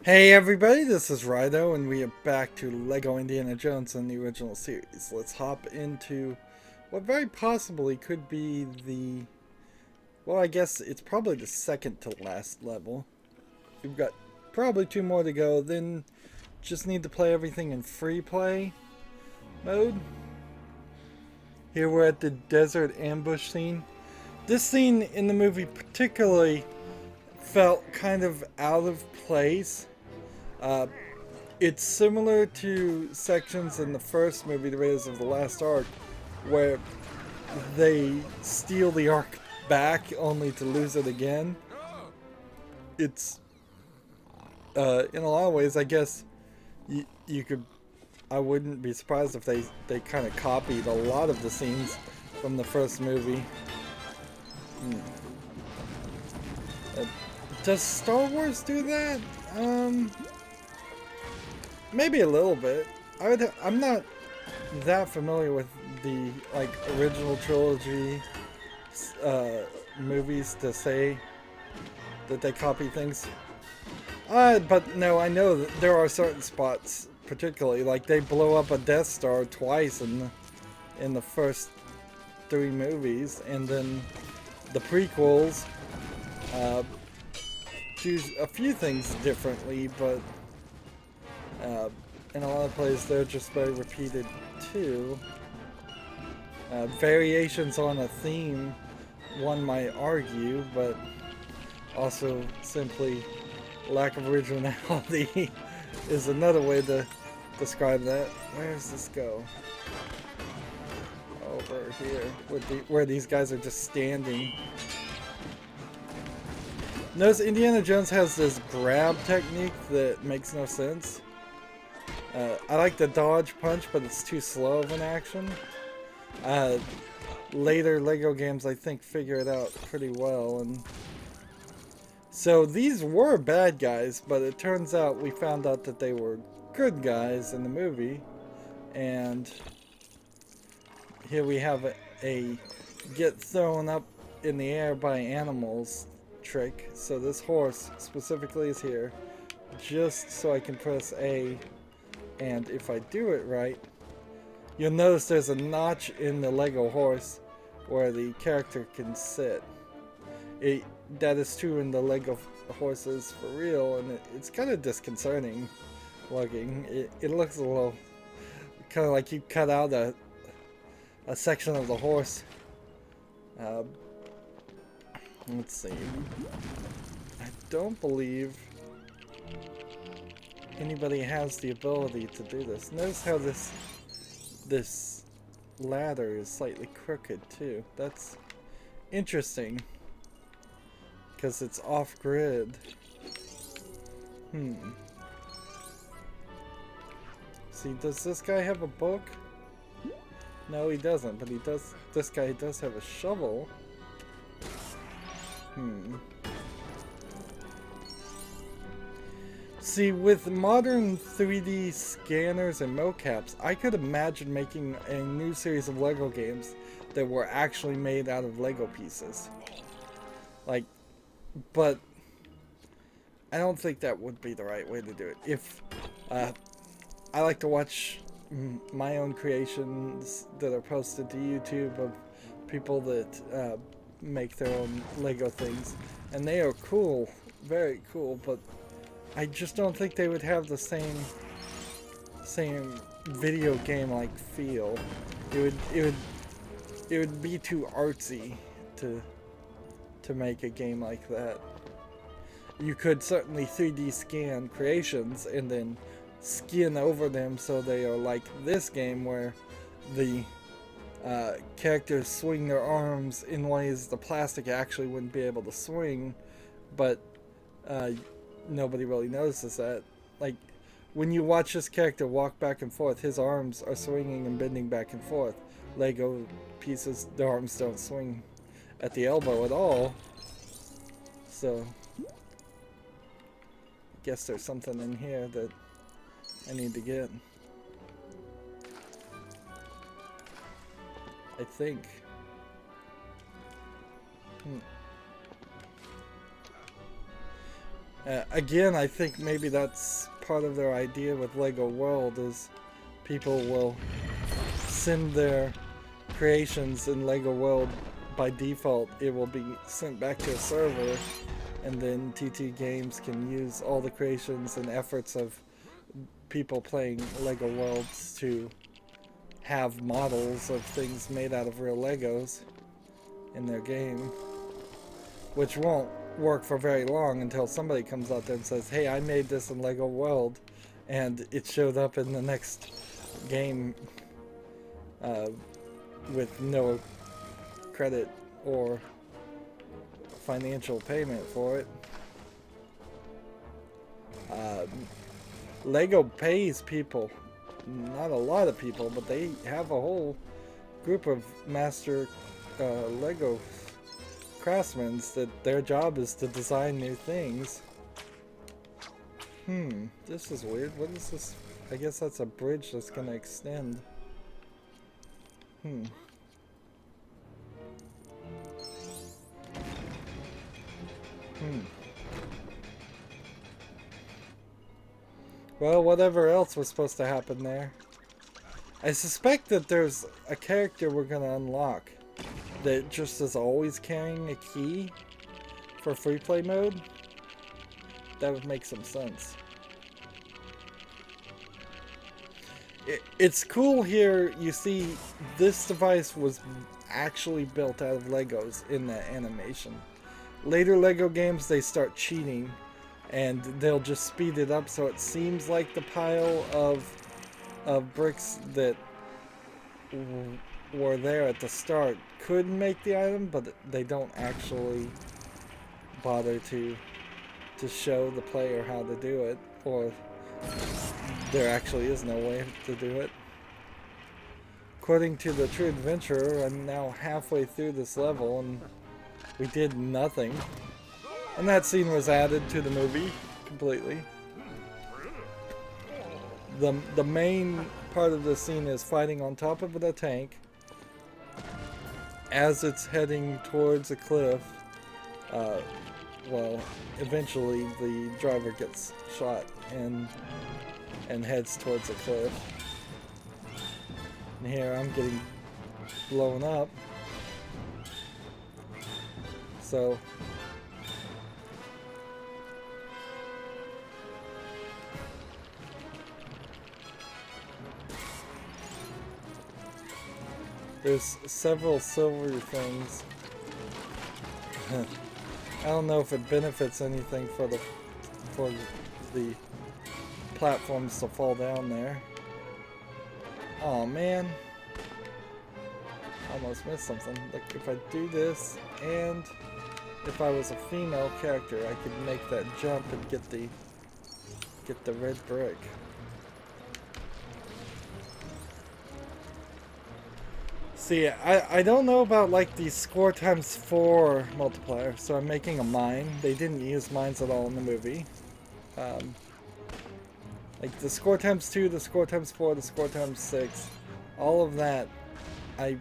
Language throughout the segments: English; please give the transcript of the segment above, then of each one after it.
Hey everybody, this is Rydo, and we are back to LEGO Indiana Jones in the original series. Let's hop into what very possibly could be well, I guess it's probably the second to last level. We've got probably two more to go, then just need to play everything in free play mode. Here we're at the desert ambush scene. This scene in the movie particularly felt kind of out of place. It's similar to sections in the first movie, The Raiders of the Lost Ark, where they steal the Ark back only to lose it again. It's, in a lot of ways, I guess, you could, I wouldn't be surprised if they kind of copied a lot of the scenes from the first movie. Does Star Wars do that? Maybe a little bit. I'm not that familiar with the original trilogy movies to say that they copy things. But no, I know that there are certain spots, particularly like they blow up a Death Star twice in the first three movies, and then the prequels do a few things differently, but in a lot of places they're just very repeated too. Variations on a theme, one might argue, but also simply lack of originality is another way to describe that. Where does this go? Over here, where these guys are just standing. Notice Indiana Jones has this grab technique that makes no sense. I like the dodge punch, but it's too slow of an action. Later LEGO games, I think, figure it out pretty well. And so these were bad guys, but it turns out we found out that they were good guys in the movie. And here we have a get thrown up in the air by animals trick. So this horse specifically is here just so I can press A, and if I do it right, you'll notice there's a notch in the Lego horse where the character can sit. That is true in the Lego horses for real, and it's kind of disconcerting looking. It looks a little kind of like you cut out a section of the horse. Let's see. I don't believe anybody has the ability to do this. Notice how this ladder is slightly crooked too. That's interesting because it's off grid. See, does this guy have a book? No, he doesn't, but he does. This guy does have a shovel. See, with modern 3D scanners and mocaps, I could imagine making a new series of LEGO games that were actually made out of LEGO pieces. But I don't think that would be the right way to do it. If I like to watch my own creations that are posted to YouTube of people that make their own LEGO things, and they are cool, very cool, but I just don't think they would have the same video game like feel. It would be too artsy to make a game like that. You could certainly 3D scan creations and then skin over them so they are like this game where the characters swing their arms in ways the plastic actually wouldn't be able to swing, but nobody really notices that. Like, when you watch this character walk back and forth, his arms are swinging and bending back and forth. Lego pieces, their arms don't swing at the elbow at all. So, I guess there's something in here that I need to get. I think. Again, I think maybe that's part of their idea with Lego World is people will send their creations in Lego World. By default, it will be sent back to a server, and then TT Games can use all the creations and efforts of people playing Lego Worlds to have models of things made out of real Legos in their game, which won't work for very long until somebody comes out there and says, hey, I made this in Lego World, and it showed up in the next game with no credit or financial payment for it. Lego pays people, not a lot of people, but they have a whole group of master Lego craftsmen that their job is to design new things. This is weird. What is this? I guess that's a bridge that's gonna extend. Well, whatever else was supposed to happen there. I suspect that there's a character we're gonna unlock that just is always carrying a key for free play mode. That would make some sense. It's cool here. You see, this device was actually built out of Legos in that animation. Later Lego games, they start cheating and they'll just speed it up so it seems like the pile of bricks that were there at the start could make the item, but they don't actually bother to show the player how to do it, or there actually is no way to do it. According to the True Adventurer, I'm now halfway through this level and we did nothing. And that scene was added to the movie completely. The main part of the scene is fighting on top of the tank as it's heading towards a cliff. Well, eventually the driver gets shot and heads towards a cliff. And here I'm getting blown up. So there's several silvery things. I don't know if it benefits anything for the platforms to fall down there. Oh man, almost missed something. Like if I do this, and if I was a female character, I could make that jump and get the red brick. See, I don't know about like the score times 4 multiplier, so I'm making a mine. They didn't use mines at all in the movie. Like the score times 2, the score times 4, the score times 6, all of that I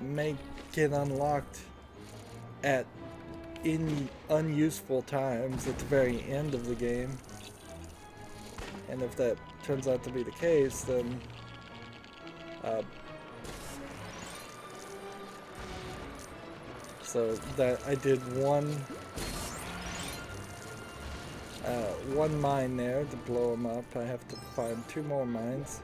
may get unlocked at unuseful times at the very end of the game. And if that turns out to be the case, then so that I did one mine there to blow them up. I have to find 2 more mines.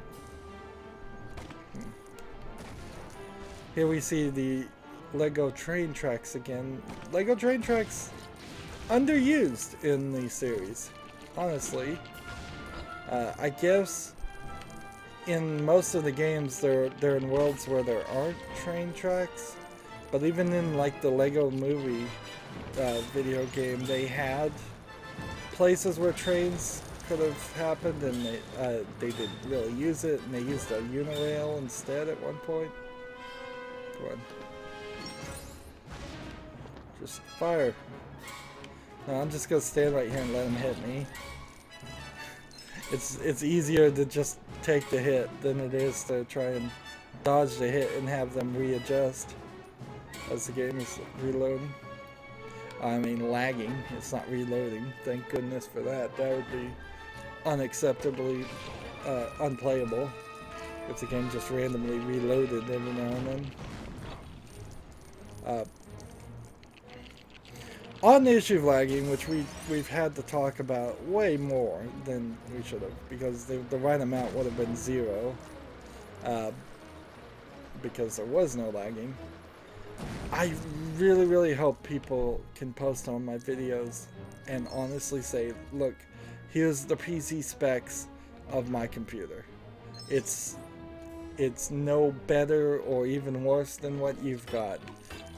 Here we see the Lego train tracks again. Lego train tracks underused in the series, honestly. I guess in most of the games they're in worlds where there aren't train tracks. But even in like the Lego movie video game, they had places where trains could have happened, and they didn't really use it, and they used a unirail instead at one point. Come on. Just fire. No, I'm just gonna stand right here and let him hit me. It's easier to just take the hit than it is to try and dodge the hit and have them readjust as the game is reloading. I mean lagging. It's not reloading. Thank goodness for that. That would be unacceptably unplayable if the game just randomly reloaded every now and then. On the issue of lagging, which we've had to talk about way more than we should have, because the right amount would have been 0, because there was no lagging. I really hope people can post on my videos and honestly say, look, here's the PC specs of my computer. It's no better or even worse than what you've got,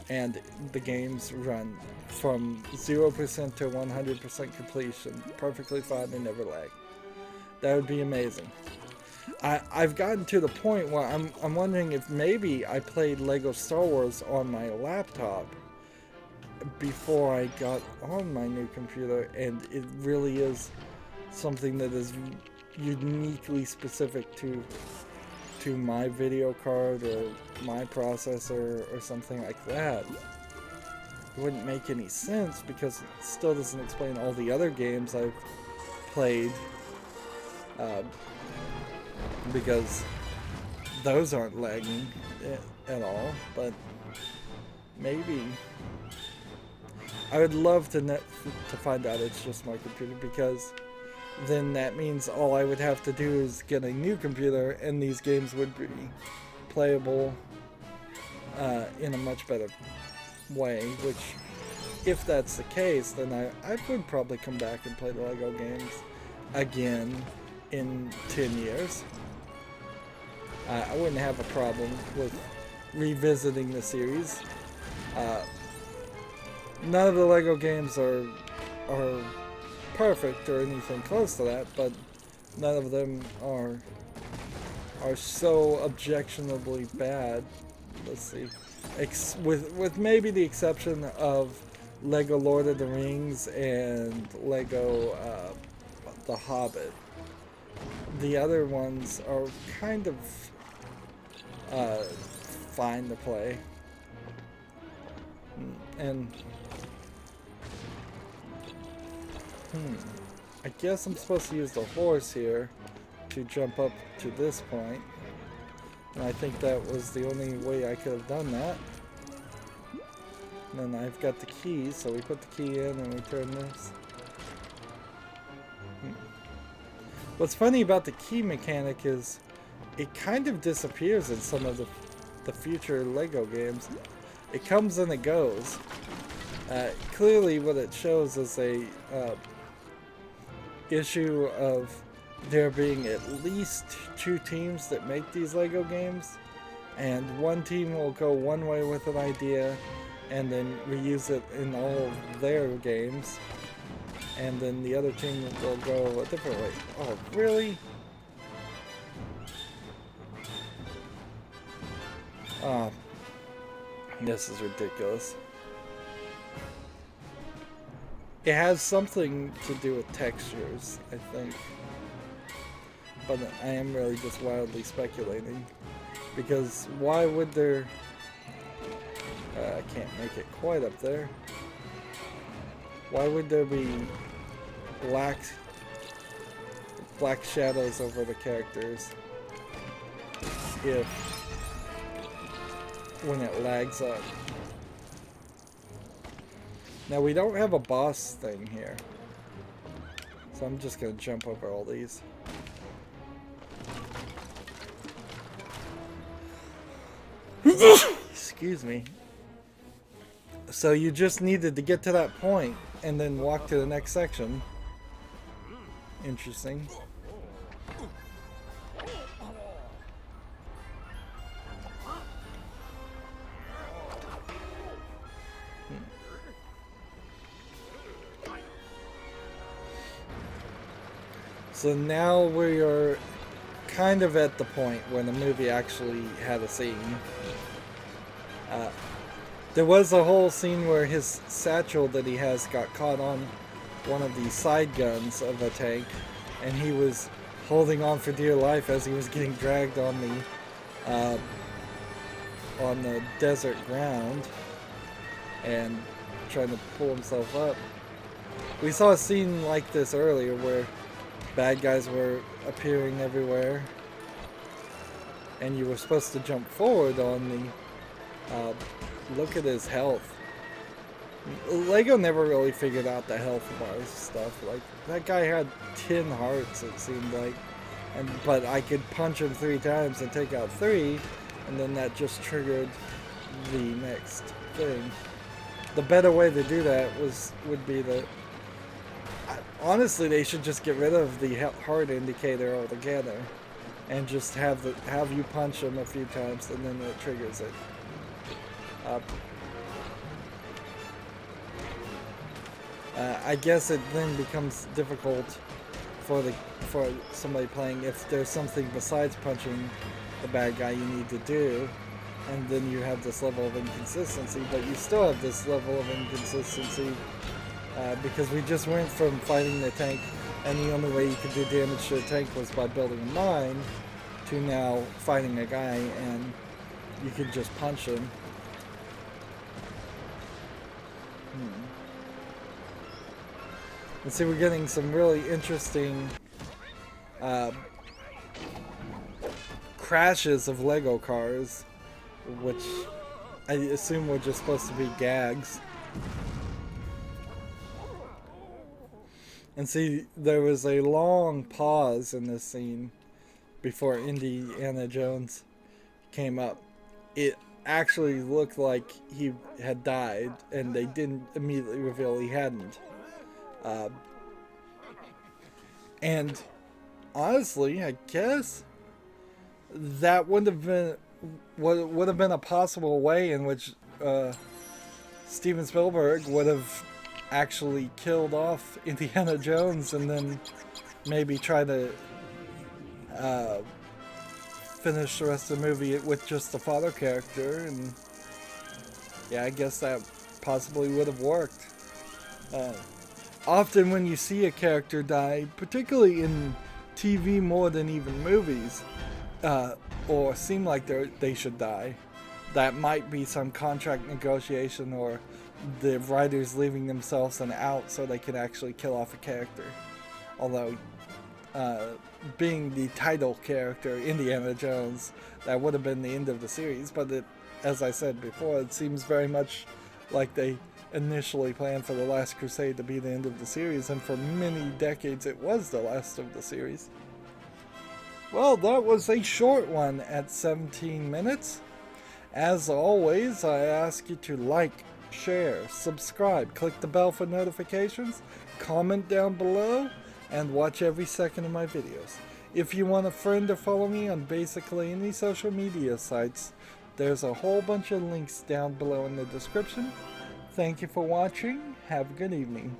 and the games run from 0% to 100% completion perfectly fine and never lag. That would be amazing. I've gotten to the point where I'm wondering if maybe I played Lego Star Wars on my laptop before I got on my new computer, and it really is something that is uniquely specific to my video card or my processor or something like that. It wouldn't make any sense because it still doesn't explain all the other games I've played, because those aren't lagging at all. But maybe I would love to find out it's just my computer, because then that means all I would have to do is get a new computer and these games would be playable in a much better way, which, if that's the case, then I would probably come back and play the Lego games again in 10 years. I wouldn't have a problem with revisiting the series. None of the Lego games are perfect or anything close to that, but none of them are so objectionably bad. Let's see, with maybe the exception of Lego Lord of the Rings and Lego The Hobbit. The other ones are kind of fine to play, and I guess I'm supposed to use the horse here to jump up to this point, and I think that was the only way I could have done that. And then I've got the key, so we put the key in and we turn this. What's funny about the key mechanic is it kind of disappears in some of the future Lego games. It comes and it goes. Clearly what it shows is a issue of there being at least 2 teams that make these Lego games, and one team will go one way with an idea and then reuse it in all of their games, and then the other team will go a different way. Oh, really? Oh, this is ridiculous. It has something to do with textures, I think. But I am really just wildly speculating. Because why would there... I can't make it quite up there. Why would there be black shadows over the characters if when it lags up? Now we don't have a boss thing here, so I'm just gonna jump over all these. Excuse me. So you just needed to get to that point and then walk to the next section. Interesting. So now we are kind of at the point when the movie actually had a scene. There was a whole scene where his satchel that he has got caught on one of the side guns of a tank, and he was holding on for dear life as he was getting dragged on the desert ground. And trying to pull himself up. We saw a scene like this earlier where bad guys were appearing everywhere, and you were supposed to jump forward on the look at his health. Lego never really figured out the health bar stuff. Like, that guy had 10 hearts, it seemed like, but I could punch him 3 times and take out 3, and then that just triggered the next thing. The better way to do that would be that, honestly, they should just get rid of the heart indicator altogether, and just have you punch him a few times, and then it triggers it. I guess it then becomes difficult for somebody playing if there's something besides punching the bad guy you need to do, and then you have this level of inconsistency, but you still have this level of inconsistency because we just went from fighting the tank and the only way you could do damage to the tank was by building a mine, to now fighting a guy and you can just punch him. And see, we're getting some really interesting crashes of Lego cars, which I assume were just supposed to be gags. And see, there was a long pause in this scene before Indiana Jones came up. It actually looked like he had died, and they didn't immediately reveal he hadn't. And honestly, I guess that would have been a possible way in which Steven Spielberg would have actually killed off Indiana Jones and then maybe try to finish the rest of the movie with just the father character, and yeah, I guess that possibly would have worked. Often when you see a character die, particularly in TV more than even movies, or seem like they should die, that might be some contract negotiation or the writers leaving themselves an out so they can actually kill off a character. Although, being the title character, Indiana Jones, that would have been the end of the series, but as I said before, it seems very much like they initially planned for The Last Crusade to be the end of the series, and for many decades it was the last of the series. Well, that was a short one at 17 minutes. As always, I ask you to like, share, subscribe, click the bell for notifications, comment down below, and watch every second of my videos. If you want a friend to follow me on basically any social media sites, there's a whole bunch of links down below in the description. Thank you for watching. Have a good evening.